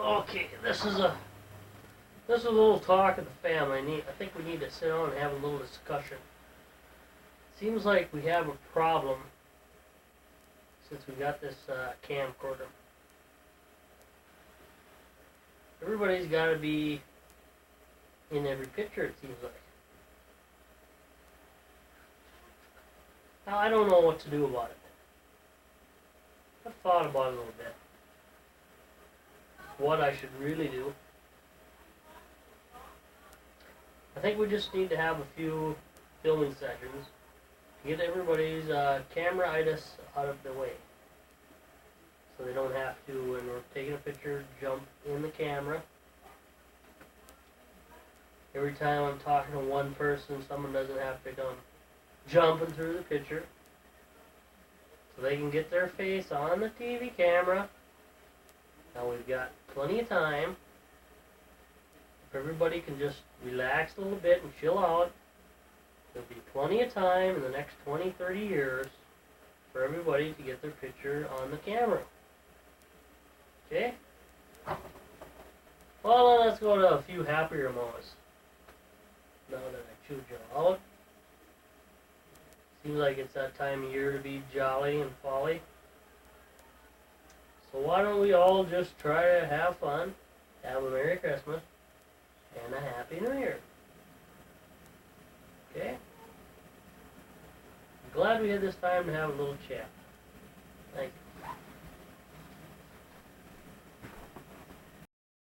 Okay, this is a little talk of the family. I think we need to sit down and have a little discussion. Seems like we have a problem since we got this camcorder. Everybody's got to be in every picture, it seems like. Now, I don't know what to do about it. I've thought about it a little bit. What I should really do. I think we just need to have a few filming sessions to get everybody's camera-itis out of the way. So they don't have to, when we're taking a picture, jump in the camera. Every time I'm talking to one person, someone doesn't have to come jumping through the picture. So they can get their face on the TV camera. Now we've got plenty of time. If everybody can just relax a little bit and chill out, there'll be plenty of time in the next 20, 30 years for everybody to get their picture on the camera. Okay? Well, then let's go to a few happier moments. Now that I chewed you out. Seems like it's that time of year to be jolly and folly. So why don't we all just try to have fun, have a Merry Christmas, and a Happy New Year. Okay? I'm glad we had this time to have a little chat. Thank you.